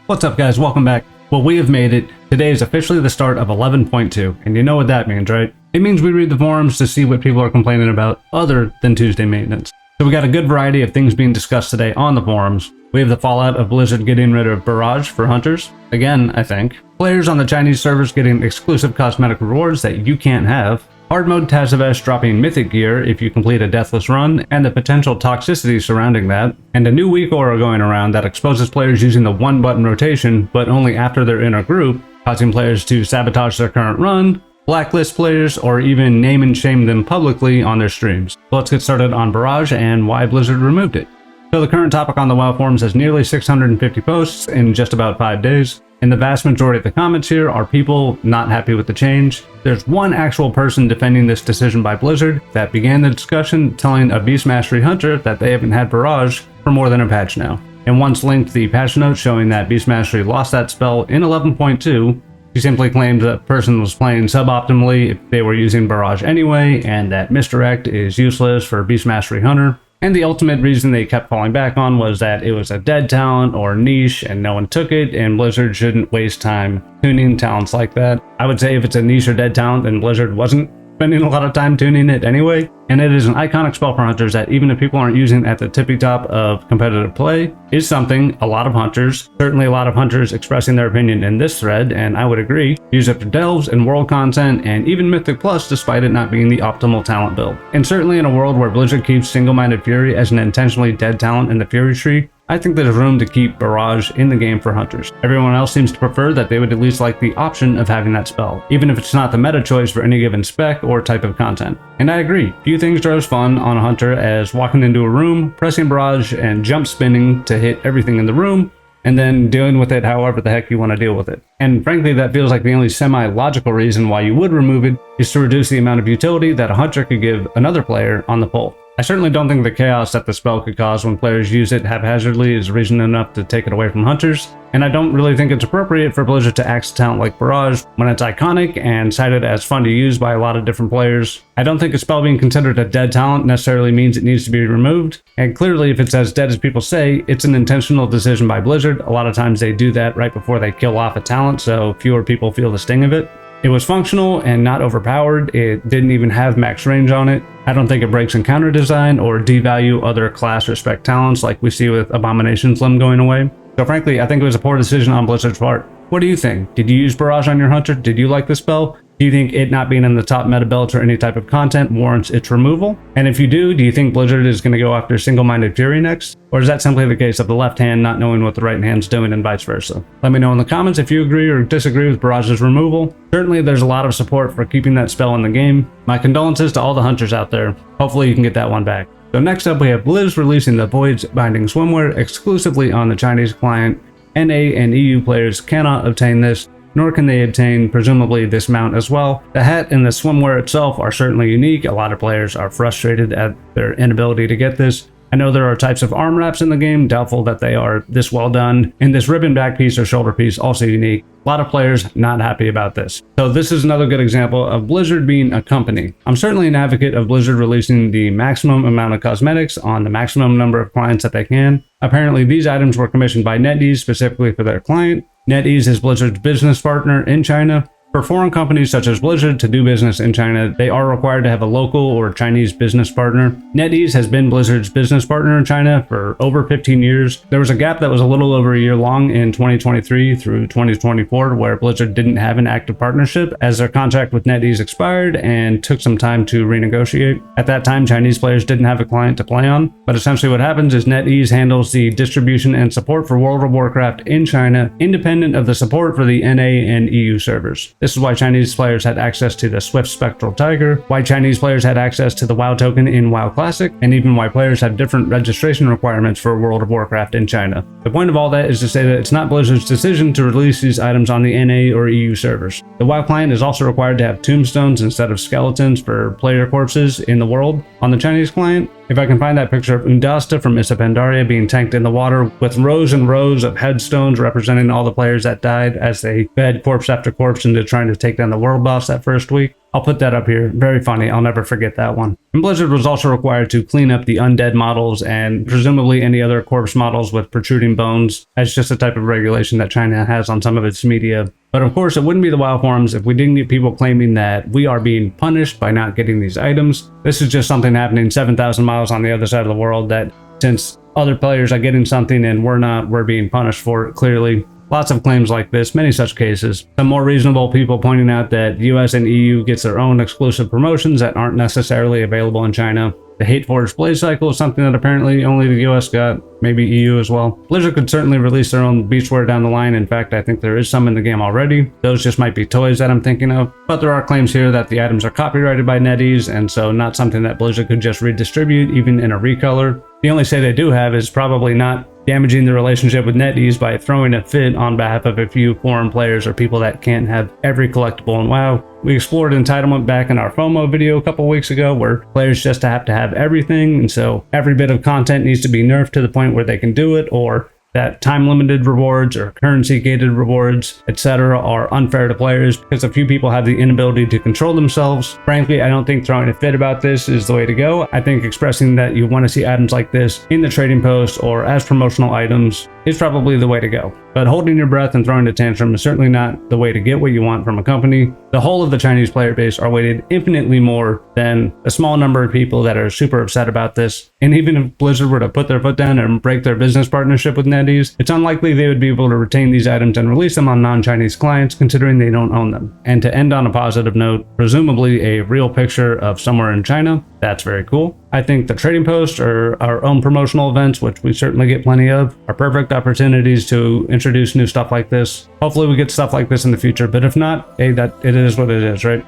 What's up guys, welcome back. Well, we have made it. Today is officially the start of 11.2, and you know what that means, right? It means we read the forums to see what people are complaining about other than Tuesday maintenance. So we got a good variety of things being discussed today on the forums. We have the fallout of Blizzard getting rid of Barrage for hunters, again, I think. Players on the Chinese servers getting exclusive cosmetic rewards that you can't have. Hard mode Tazavesh dropping mythic gear if you complete a deathless run, and the potential toxicity surrounding that. And a new weak aura going around that exposes players using the one button rotation, but only after they're in a group, causing players to sabotage their current run, blacklist players, or even name and shame them publicly on their streams. So let's get started on Barrage and why Blizzard removed it. So the current topic on the WoW forums has nearly 650 posts in just about 5 days. And the vast majority of the comments here are people not happy with the change. There's one actual person defending this decision by Blizzard that began the discussion telling a Beast Mastery hunter that they haven't had Barrage for more than a patch now. And once linked the patch notes showing that Beast Mastery lost that spell in 11.2, she simply claimed that the person was playing suboptimally if they were using Barrage anyway, and that Misdirect is useless for Beast Mastery hunter. And the ultimate reason they kept falling back on was that it was a dead talent or niche and no one took it, and Blizzard shouldn't waste time tuning talents like that. I would say if it's a niche or dead talent, then Blizzard wasn't spending a lot of time tuning it anyway. And it is an iconic spell for hunters that even if people aren't using at the tippy top of competitive play, is something a lot of hunters, certainly a lot of hunters expressing their opinion in this thread, and I would agree, use it for delves and world content and even Mythic Plus despite it not being the optimal talent build. And certainly in a world where Blizzard keeps Single-Minded Fury as an intentionally dead talent in the Fury tree, I think there's room to keep Barrage in the game for hunters. Everyone else seems to prefer that they would at least like the option of having that spell, even if it's not the meta choice for any given spec or type of content. And I agree, few things are as fun on a hunter as walking into a room, pressing Barrage, and jump spinning to hit everything in the room, and then dealing with it however the heck you want to deal with it. And frankly, that feels like the only semi-logical reason why you would remove it is to reduce the amount of utility that a hunter could give another player on the pole. I certainly don't think the chaos that the spell could cause when players use it haphazardly is reason enough to take it away from hunters, and I don't really think it's appropriate for Blizzard to axe a talent like Barrage when it's iconic and cited as fun to use by a lot of different players. I don't think a spell being considered a dead talent necessarily means it needs to be removed, and clearly if it's as dead as people say, it's an intentional decision by Blizzard. A lot of times they do that right before they kill off a talent so fewer people feel the sting of it. It was functional and not overpowered. It didn't even have max range on it. I don't think it breaks encounter design or devalue other class or spec talents like we see with Abomination's limb going away. So frankly, I think it was a poor decision on Blizzard's part. What do you think? Did you use Barrage on your hunter? Did you like the spell? Do you think it not being in the top meta belts or any type of content warrants its removal? And if you do you think Blizzard is going to go after Single-Minded Fury next? Or is that simply the case of the left hand not knowing what the right hand's doing and vice versa? Let me know in the comments if you agree or disagree with Barrage's removal. Certainly there's a lot of support for keeping that spell in the game. My condolences to all the hunters out there. Hopefully you can get that one back. So next up we have Blizz releasing the Voyage binding swimwear exclusively on the Chinese client. NA and EU players cannot obtain this, nor can they obtain, presumably, this mount as well. The hat and the swimwear itself are certainly unique. A lot of players are frustrated at their inability to get this. I know there are types of arm wraps in the game, doubtful that they are this well done, and this ribbon back piece or shoulder piece also unique. A lot of players not happy about this. So this is another good example of Blizzard being a company. I'm certainly an advocate of Blizzard releasing the maximum amount of cosmetics on the maximum number of clients that they can. Apparently these items were commissioned by NetEase specifically for their client. NetEase is Blizzard's business partner in China. For foreign companies such as Blizzard to do business in China, they are required to have a local or Chinese business partner. NetEase has been Blizzard's business partner in China for over 15 years. There was a gap that was a little over a year long in 2023 through 2024 where Blizzard didn't have an active partnership as their contract with NetEase expired and took some time to renegotiate. At that time, Chinese players didn't have a client to play on, but essentially what happens is NetEase handles the distribution and support for World of Warcraft in China, independent of the support for the NA and EU servers. This is why Chinese players had access to the Swift Spectral Tiger, why Chinese players had access to the WoW token in WoW Classic, and even why players had different registration requirements for World of Warcraft in China. The point of all that is to say that it's not Blizzard's decision to release these items on the NA or EU servers. The WoW client is also required to have tombstones instead of skeletons for player corpses in the world on the Chinese client. If I can find that picture of Undasta from Issa Pandaria being tanked in the water with rows and rows of headstones representing all the players that died as they fed corpse after corpse into trying to take down the world boss that first week. I'll put that up here. Very funny. I'll never forget that one. And Blizzard was also required to clean up the undead models and presumably any other corpse models with protruding bones. That's just a type of regulation that China has on some of its media. But of course, it wouldn't be the WoW forums if we didn't get people claiming that we are being punished by not getting these items. This is just something happening 7,000 miles on the other side of the world, that since other players are getting something and we're not, we're being punished for it, clearly. Lots of claims like this, many such cases. Some more reasonable people pointing out that US and EU gets their own exclusive promotions that aren't necessarily available in China. The Hate-Forged Blaze cycle is something that apparently only the US got, maybe EU as well. Blizzard could certainly release their own beachwear down the line. In fact, I think there is some in the game already. Those just might be toys that I'm thinking of. But there are claims here that the items are copyrighted by NetEase, and so not something that Blizzard could just redistribute, even in a recolor. The only say they do have is probably not damaging the relationship with NetEase by throwing a fit on behalf of a few foreign players or people that can't have every collectible in WoW. We explored entitlement back in our FOMO video a couple weeks ago, where players just have to have everything, and so every bit of content needs to be nerfed to the point where they can do it, or that time-limited rewards or currency-gated rewards, etc. are unfair to players because a few people have the inability to control themselves. Frankly, I don't think throwing a fit about this is the way to go. I think expressing that you want to see items like this in the trading post or as promotional items is probably the way to go. But holding your breath and throwing a tantrum is certainly not the way to get what you want from a company. The whole of the Chinese player base are weighted infinitely more than a small number of people that are super upset about this. And even if Blizzard were to put their foot down and break their business partnership with NetEase, it's unlikely they would be able to retain these items and release them on non-Chinese clients, considering they don't own them. And to end on a positive note, presumably a real picture of somewhere in China. That's very cool. I think the trading post or our own promotional events, which we certainly get plenty of, are perfect opportunities to introduce new stuff like this. Hopefully we get stuff like this in the future, but if not, hey, that it is what it is, right?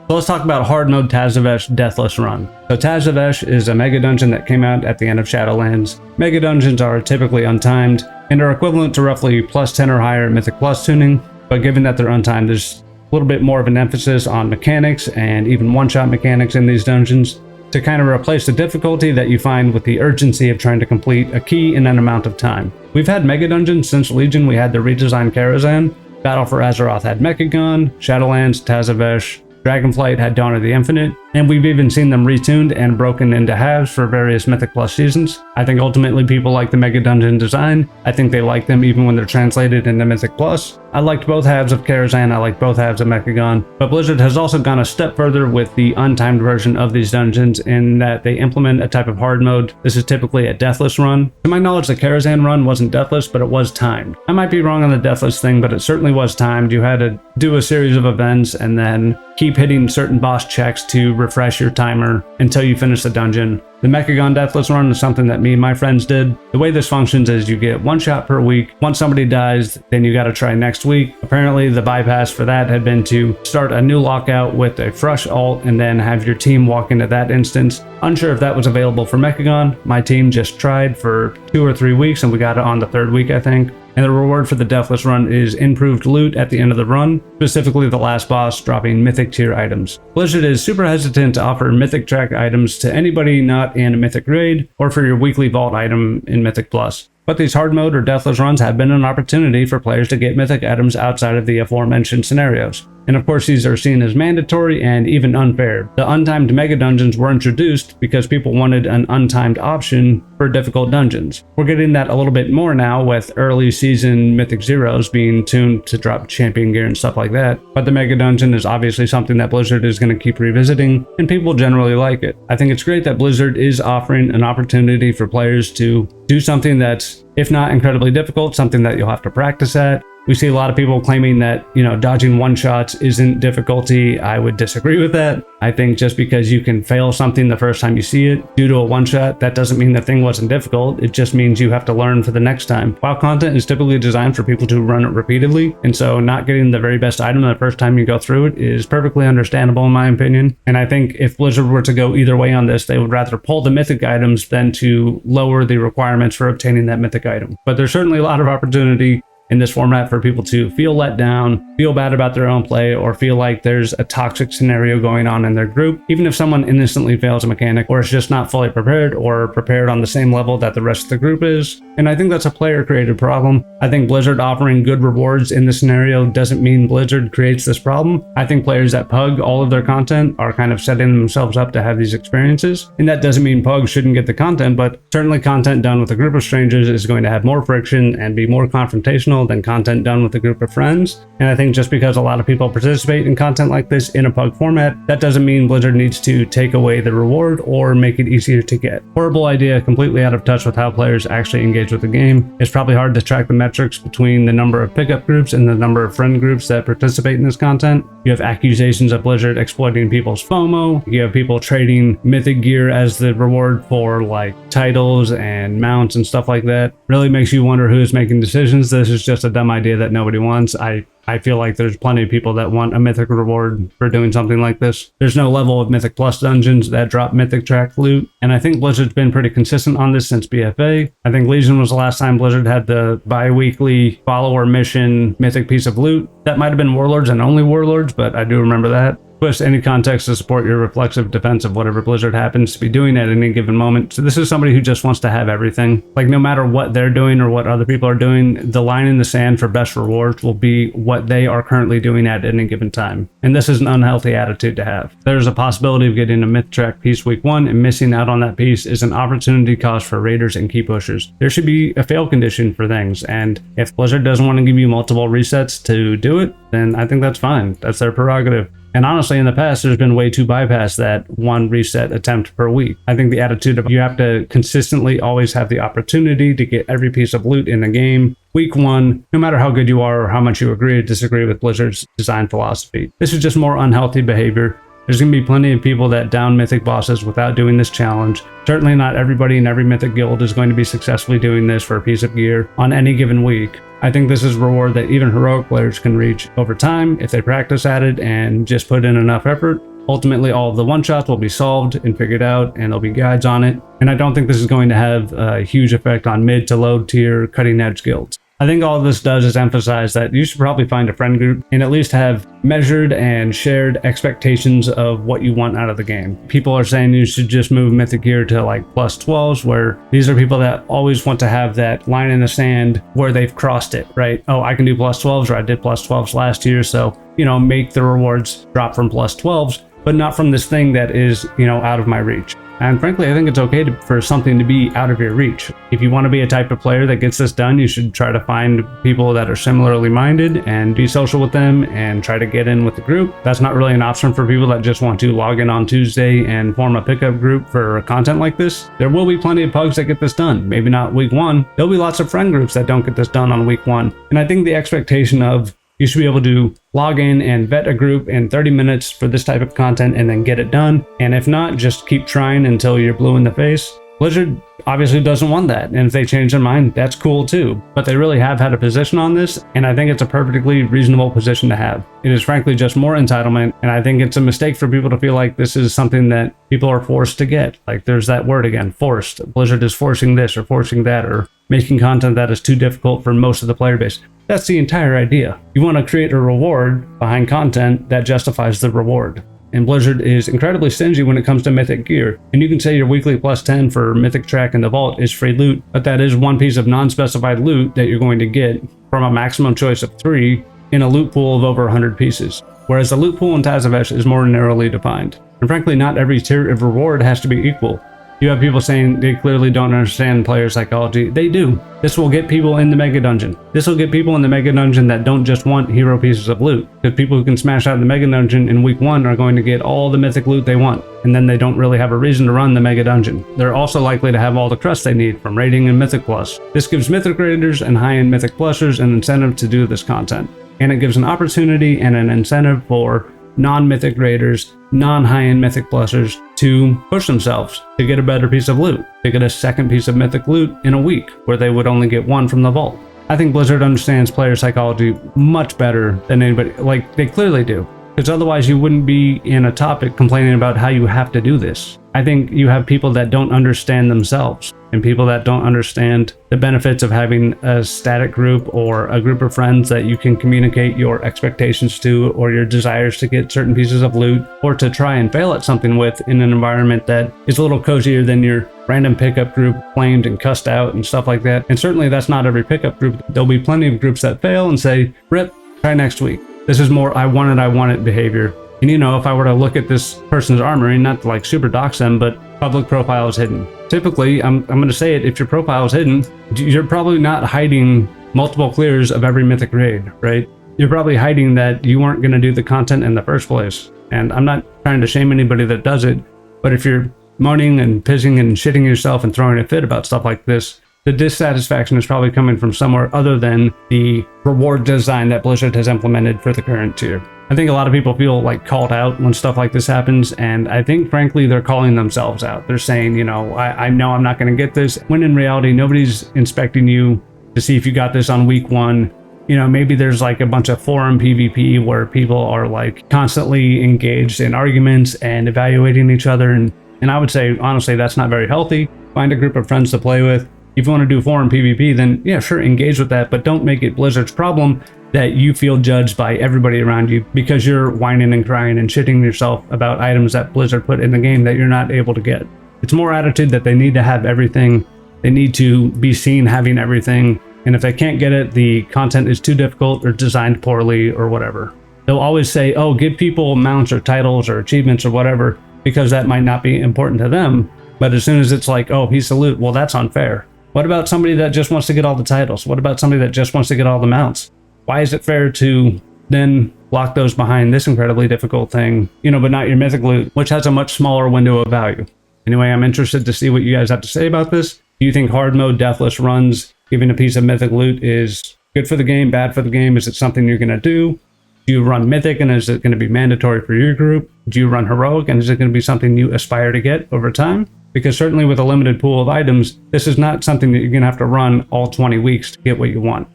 So let's talk about hard mode Tazavesh Deathless Run. So Tazavesh is a mega dungeon that came out at the end of Shadowlands. Mega dungeons are typically untimed and are equivalent to roughly plus 10 or higher Mythic Plus tuning, but given that they're untimed, there's a little bit more of an emphasis on mechanics and even one-shot mechanics in these dungeons to kind of replace the difficulty that you find with the urgency of trying to complete a key in an amount of time. We've had mega dungeons since Legion. We had the redesigned Karazhan, Battle for Azeroth had Mechagon, Shadowlands, Tazavesh, Dragonflight had Dawn of the Infinite, and we've even seen them retuned and broken into halves for various Mythic Plus seasons. I think ultimately people like the Mega Dungeon design. I think they like them even when they're translated into Mythic Plus. I liked both halves of Karazhan, I like both halves of Mechagon, but Blizzard has also gone a step further with the untimed version of these dungeons in that they implement a type of hard mode. This is typically a deathless run. To my knowledge, the Karazhan run wasn't deathless, but it was timed. I might be wrong on the deathless thing, but it certainly was timed. You had to do a series of events and then keep hitting certain boss checks to refresh your timer until you finish the dungeon. The Mechagon Deathless Run is something that me and my friends did. The way this functions is you get one shot per week. Once somebody dies, then you gotta try next week. Apparently the bypass for that had been to start a new lockout with a fresh alt and then have your team walk into that instance. Unsure if that was available for Mechagon. My team just tried for 2 or 3 weeks and we got it on the 3rd week, I think. And the reward for the Deathless Run is improved loot at the end of the run, specifically the last boss dropping Mythic tier items. Blizzard is super hesitant to offer Mythic track items to anybody not in a Mythic raid, or for your weekly vault item in Mythic Plus. But these hard mode or deathless runs have been an opportunity for players to get Mythic items outside of the aforementioned scenarios. And of course these are seen as mandatory and even unfair. The untimed mega dungeons were introduced because people wanted an untimed option for difficult dungeons. We're getting that a little bit more now with early season Mythic Zeros being tuned to drop champion gear and stuff like that. But the mega dungeon is obviously something that Blizzard is going to keep revisiting, and people generally like it. I think it's great that Blizzard is offering an opportunity for players to do something that's, if not incredibly difficult, something that you'll have to practice at. We see a lot of people claiming that, dodging one-shots isn't difficulty. I would disagree with that. I think just because you can fail something the first time you see it due to a one-shot, that doesn't mean the thing wasn't difficult. It just means you have to learn for the next time. WoW content is typically designed for people to run it repeatedly, and so not getting the very best item the first time you go through it is perfectly understandable in my opinion. And I think if Blizzard were to go either way on this, they would rather pull the Mythic items than to lower the requirements for obtaining that Mythic item. But there's certainly a lot of opportunity in this format for people to feel let down, feel bad about their own play, or feel like there's a toxic scenario going on in their group, even if someone innocently fails a mechanic or is just not fully prepared or prepared on the same level that the rest of the group is. And I think that's a player created problem. I think Blizzard offering good rewards in this scenario doesn't mean Blizzard creates this problem. I think players that pug all of their content are kind of setting themselves up to have these experiences. And that doesn't mean pugs shouldn't get the content, but certainly content done with a group of strangers is going to have more friction and be more confrontational than content done with a group of friends. And I think just because a lot of people participate in content like this in a pug format, that doesn't mean Blizzard needs to take away the reward or make it easier to get. Horrible idea, completely out of touch with how players actually engage with the game. It's probably hard to track the metrics between the number of pickup groups and the number of friend groups that participate in this content. You have accusations of Blizzard exploiting people's FOMO. You have people trading mythic gear as the reward for like titles and mounts and stuff like that. Really makes you wonder who's making decisions. This is just a dumb idea that nobody wants. I feel like there's plenty of people that want a mythic reward for doing something like this. There's no level of mythic plus dungeons that drop mythic track loot, and I think Blizzard's been pretty consistent on this since BFA. I think Legion was the last time Blizzard had the bi-weekly follower mission mythic piece of loot. That might have been Warlords and only Warlords, but I do remember that. Twist any context to support your reflexive defense of whatever Blizzard happens to be doing at any given moment. So this is somebody who just wants to have everything. Like no matter what they're doing or what other people are doing, the line in the sand for best rewards will be what they are currently doing at any given time. And this is an unhealthy attitude to have. There's a possibility of getting a myth track piece week 1 and missing out on that piece is an opportunity cost for raiders and key pushers. There should be a fail condition for things, and if Blizzard doesn't want to give you multiple resets to do it, then I think that's fine. That's their prerogative. And honestly, in the past, there's been way too bypass that one reset attempt per week. I think the attitude of you have to consistently always have the opportunity to get every piece of loot in the game. Week 1, no matter how good you are or how much you agree or disagree with Blizzard's design philosophy. This is just more unhealthy behavior. There's going to be plenty of people that down mythic bosses without doing this challenge. Certainly not everybody in every mythic guild is going to be successfully doing this for a piece of gear on any given week. I think this is a reward that even heroic players can reach over time if they practice at it and just put in enough effort. Ultimately, all of the one-shots will be solved and figured out, and there'll be guides on it. And I don't think this is going to have a huge effect on mid to low tier cutting-edge guilds. I think all this does is emphasize that you should probably find a friend group and at least have measured and shared expectations of what you want out of the game. People are saying you should just move mythic gear to like plus 12s, where these are people that always want to have that line in the sand where they've crossed it, right? Oh, I can do plus 12s, or I did plus 12s last year, so, make the rewards drop from plus 12s, but not from this thing that is, out of my reach. And frankly, I think it's okay for something to be out of your reach. If you want to be a type of player that gets this done, you should try to find people that are similarly minded and be social with them and try to get in with the group. That's not really an option for people that just want to log in on Tuesday and form a pickup group for content like this. There will be plenty of pugs that get this done. Maybe not week 1. There'll be lots of friend groups that don't get this done on week 1. And I think the expectation of you should be able to log in and vet a group in 30 minutes for this type of content and then get it done. And if not, just keep trying until you're blue in the face. Blizzard obviously doesn't want that. And if they change their mind, that's cool too. But they really have had a position on this, and I think it's a perfectly reasonable position to have. It is frankly just more entitlement, and I think it's a mistake for people to feel like this is something that people are forced to get. Like there's that word again, forced. Blizzard is forcing this or forcing that or making content that is too difficult for most of the player base. That's the entire idea. You want to create a reward behind content that justifies the reward. And Blizzard is incredibly stingy when it comes to mythic gear. And you can say your weekly plus 10 for mythic track in the vault is free loot, but that is one piece of non-specified loot that you're going to get from a maximum choice of 3 in a loot pool of over 100 pieces. Whereas the loot pool in Tazavesh is more narrowly defined. And frankly, not every tier of reward has to be equal. You have people saying they clearly don't understand player psychology. They do. This will get people in the mega dungeon. This will get people in the mega dungeon that don't just want hero pieces of loot. Because people who can smash out the mega dungeon in week 1 are going to get all the mythic loot they want. And then they don't really have a reason to run the mega dungeon. They're also likely to have all the crust they need from raiding and mythic plus. This gives mythic raiders and high-end mythic plushers an incentive to do this content. And it gives an opportunity and an incentive for non-mythic raiders, non-high-end mythic plushers to push themselves to get a better piece of loot, to get a second piece of mythic loot in a week where they would only get 1 from the vault. I think Blizzard understands player psychology much better than anybody. Like, they clearly do. because otherwise you wouldn't be in a topic complaining about how you have to do this. I think you have people that don't understand themselves and people that don't understand the benefits of having a static group or a group of friends that you can communicate your expectations to, or your desires to get certain pieces of loot, or to try and fail at something with, in an environment that is a little cozier than your random pickup group flamed and cussed out and stuff like that. And certainly that's not every pickup group. There'll be plenty of groups that fail and say, rip, try next week. This is more I want it behavior. And if I were to look at this person's armory, not to like super dox them, but public profile is hidden. Typically, I'm going to say it, if your profile is hidden, you're probably not hiding multiple clears of every mythic raid, right? You're probably hiding that you weren't going to do the content in the first place. And I'm not trying to shame anybody that does it, but if you're moaning and pissing and shitting yourself and throwing a fit about stuff like this, the dissatisfaction is probably coming from somewhere other than the reward design that Blizzard has implemented for the current tier. I think a lot of people feel like called out when stuff like this happens, and I think frankly they're calling themselves out. They're saying, I know I'm not going to get this, when in reality nobody's inspecting you to see if you got this on week 1. Maybe there's like a bunch of forum PvP where people are like constantly engaged in arguments and evaluating each other, and I would say honestly that's not very healthy. Find a group of friends to play with. If you want to do forum PvP, then yeah, sure, engage with that, but don't make it Blizzard's problem that you feel judged by everybody around you because you're whining and crying and shitting yourself about items that Blizzard put in the game that you're not able to get. It's more attitude that they need to have everything. They need to be seen having everything. And if they can't get it, the content is too difficult or designed poorly or whatever. They'll always say, oh, give people mounts or titles or achievements or whatever, because that might not be important to them. But as soon as it's like, oh, piece of loot, well, that's unfair. What about somebody that just wants to get all the titles? What about somebody that just wants to get all the mounts? Why is it fair to then lock those behind this incredibly difficult thing, but not your mythic loot, which has a much smaller window of value? Anyway, I'm interested to see what you guys have to say about this. Do you think hard mode deathless runs, giving a piece of mythic loot, is good for the game, bad for the game? Is it something you're going to do? Do you run mythic and is it going to be mandatory for your group? Do you run heroic and is it going to be something you aspire to get over time? Because certainly with a limited pool of items, this is not something that you're going to have to run all 20 weeks to get what you want.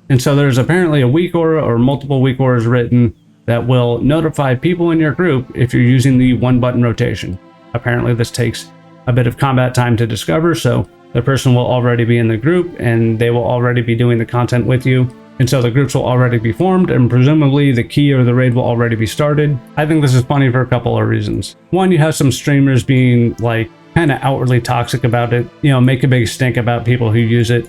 And so there's apparently a weak aura or multiple weak auras written that will notify people in your group if you're using the one button rotation. Apparently this takes a bit of combat time to discover, so the person will already be in the group and they will already be doing the content with you. And so the groups will already be formed and presumably the key or the raid will already be started. I think this is funny for a couple of reasons. One, you have some streamers being like kind of outwardly toxic about it, make a big stink about people who use it.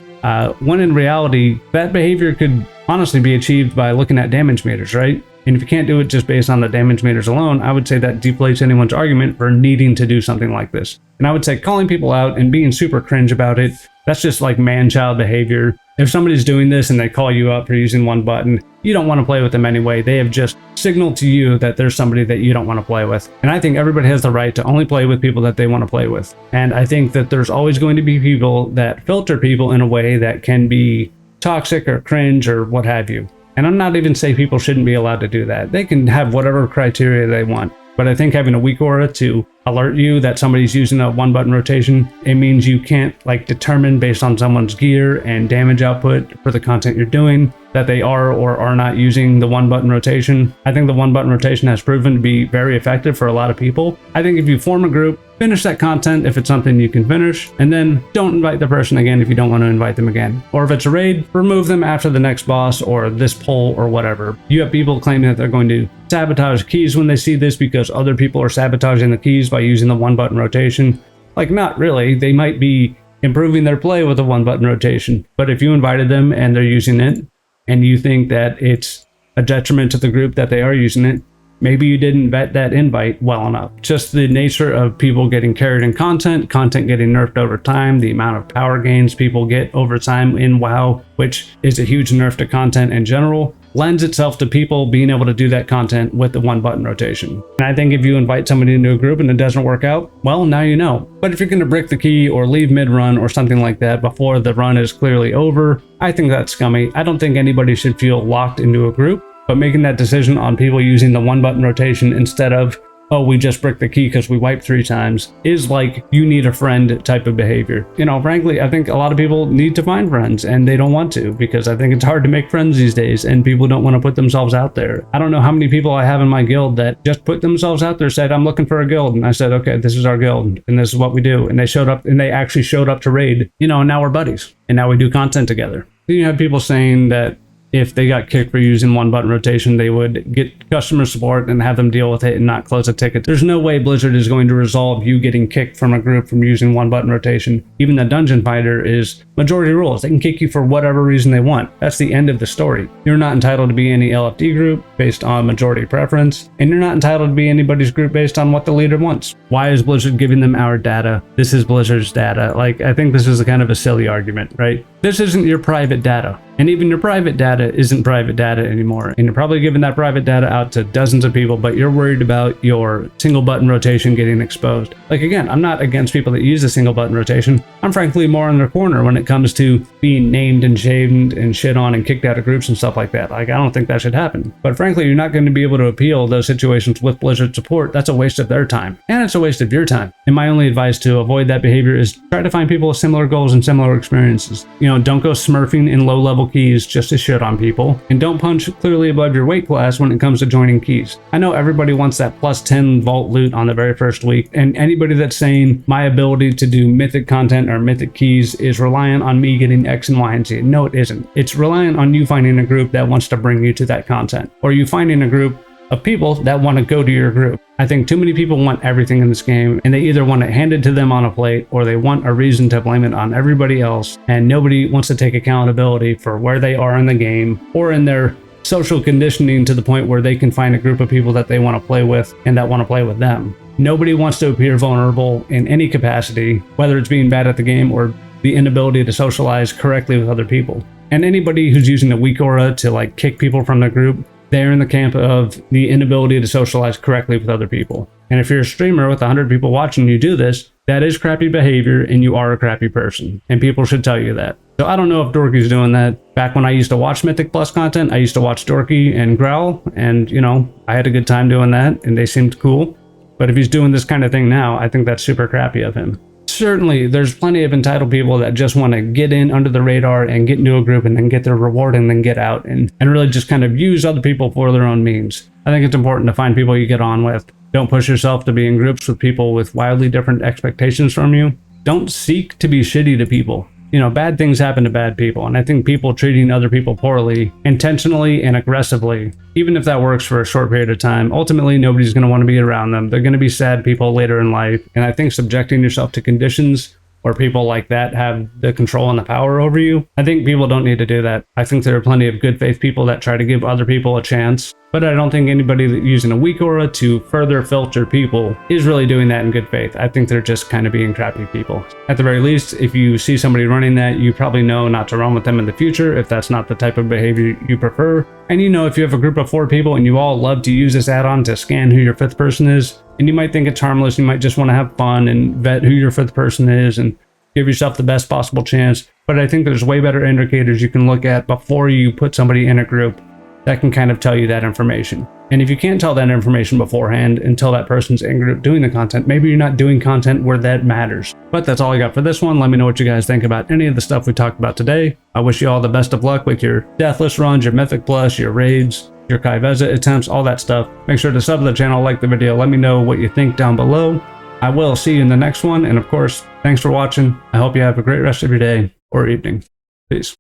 When in reality, that behavior could honestly be achieved by looking at damage meters, right? And if you can't do it just based on the damage meters alone, I would say that deflates anyone's argument for needing to do something like this. And I would say calling people out and being super cringe about it, that's just like man-child behavior. If somebody's doing this and they call you up for using one button, you don't want to play with them anyway. They have just signaled to you that there's somebody that you don't want to play with. And I think everybody has the right to only play with people that they want to play with. And I think that there's always going to be people that filter people in a way that can be toxic or cringe or what have you. And I'm not even saying people shouldn't be allowed to do that. They can have whatever criteria they want. But I think having a weak aura to alert you that somebody's using a one button rotation, it means you can't determine based on someone's gear and damage output for the content you're doing that they are or are not using the one button rotation. I think the one button rotation has proven to be very effective for a lot of people. I think if you form a group, finish that content if it's something you can finish, and then don't invite the person again if you don't want to invite them again. Or if it's a raid, remove them after the next boss or this poll or whatever. You have people claiming that they're going to sabotage keys when they see this because other people are sabotaging the keys by using the one button rotation. Not really. They might be improving their play with the one button rotation. But if you invited them and they're using it, and you think that it's a detriment to the group that they are using it, maybe you didn't vet that invite well enough. Just the nature of people getting carried in content getting nerfed over time, the amount of power gains people get over time in WoW, which is a huge nerf to content in general, lends itself to people being able to do that content with the one button rotation. And I think if you invite somebody into a group and it doesn't work out, well, now you know. But if you're going to brick the key or leave mid-run or something like that before the run is clearly over, I think that's scummy. I don't think anybody should feel locked into a group, but making that decision on people using the one button rotation instead of oh, we just bricked the key because we wiped 3 times, is like you need a friend type of behavior. You know, frankly, I think a lot of people need to find friends and they don't want to, because I think it's hard to make friends these days and people don't want to put themselves out there. I don't know how many people I have in my guild that just put themselves out there, said, I'm looking for a guild. And I said, okay, this is our guild and this is what we do. And they showed up, and they actually showed up to raid, you know, and now we're buddies and now we do content together. Then you have people saying that if they got kicked for using one button rotation, they would get customer support and have them deal with it and not close a ticket. There's no way Blizzard is going to resolve you getting kicked from a group from using one button rotation. Even the dungeon fighter is majority rules. They can kick you for whatever reason they want. That's the end of the story. You're not entitled to be any LFD group based on majority preference, and you're not entitled to be anybody's group based on what the leader wants. Why is Blizzard giving them our data? This is Blizzard's data. Like, I think this is a kind of a silly argument, right? This isn't your private data. And even your private data isn't private data anymore. And you're probably giving that private data out to dozens of people, but you're worried about your single button rotation getting exposed. Like, again, I'm not against people that use the single button rotation. I'm frankly more in their corner when it comes to being named and shamed and shit on and kicked out of groups and stuff like that. Like, I don't think that should happen. But frankly, you're not going to be able to appeal those situations with Blizzard support. That's a waste of their time. And it's a waste of your time. And my only advice to avoid that behavior is try to find people with similar goals and similar experiences. You know, don't go smurfing in low-level keys just to shit on people, and don't punch clearly above your weight class when it comes to joining keys. I know everybody wants that plus 10 vault loot on the very first week, and anybody that's saying my ability to do mythic content or mythic keys is reliant on me getting X and Y and Z. No, it isn't. It's reliant on you finding a group that wants to bring you to that content, or you finding a group of people that want to go to your group. I think too many people want everything in this game, and they either want it handed to them on a plate or they want a reason to blame it on everybody else, and nobody wants to take accountability for where they are in the game or in their social conditioning to the point where they can find a group of people that they want to play with and that want to play with them. Nobody wants to appear vulnerable in any capacity, whether it's being bad at the game or the inability to socialize correctly with other people. And anybody who's using a weak aura to like kick people from the group, they're in the camp of the inability to socialize correctly with other people. And if you're a streamer with 100 people watching you do this, that is crappy behavior and you are a crappy person. And people should tell you that. So I don't know if Dorky's doing that. Back when I used to watch Mythic Plus content, I used to watch Dorky and Growl, and you know, I had a good time doing that and they seemed cool. But if he's doing this kind of thing now, I think that's super crappy of him. Certainly, there's plenty of entitled people that just want to get in under the radar and get into a group and then get their reward and then get out and really just kind of use other people for their own means. I think it's important to find people you get on with. Don't push yourself to be in groups with people with wildly different expectations from you. Don't seek to be shitty to people. You know, bad things happen to bad people, and I think people treating other people poorly, intentionally and aggressively, even if that works for a short period of time, ultimately nobody's going to want to be around them. They're going to be sad people later in life, and I think subjecting yourself to conditions where people like that have the control and the power over you, I think people don't need to do that. I think there are plenty of good faith people that try to give other people a chance, but I don't think anybody that using a weak aura to further filter people is really doing that in good faith. I think they're just kind of being crappy people. At the very least, if you see somebody running that, you probably know not to run with them in the future if that's not the type of behavior you prefer. And you know, if you have a group of 4 people and you all love to use this add-on to scan who your 5th person is, and you might think it's harmless, you might just want to have fun and vet who your 5th person is and give yourself the best possible chance. But I think there's way better indicators you can look at before you put somebody in a group that can kind of tell you that information. And if you can't tell that information beforehand until that person's in group doing the content, maybe you're not doing content where that matters. But that's all I got for this one. Let me know what you guys think about any of the stuff we talked about today. I wish you all the best of luck with your Deathless runs, your Mythic Plus, your raids, your Kaiveza attempts, all that stuff. Make sure to sub to the channel, like the video, let me know what you think down below. I will see you in the next one, and of course, thanks for watching. I hope you have a great rest of your day or evening. Peace.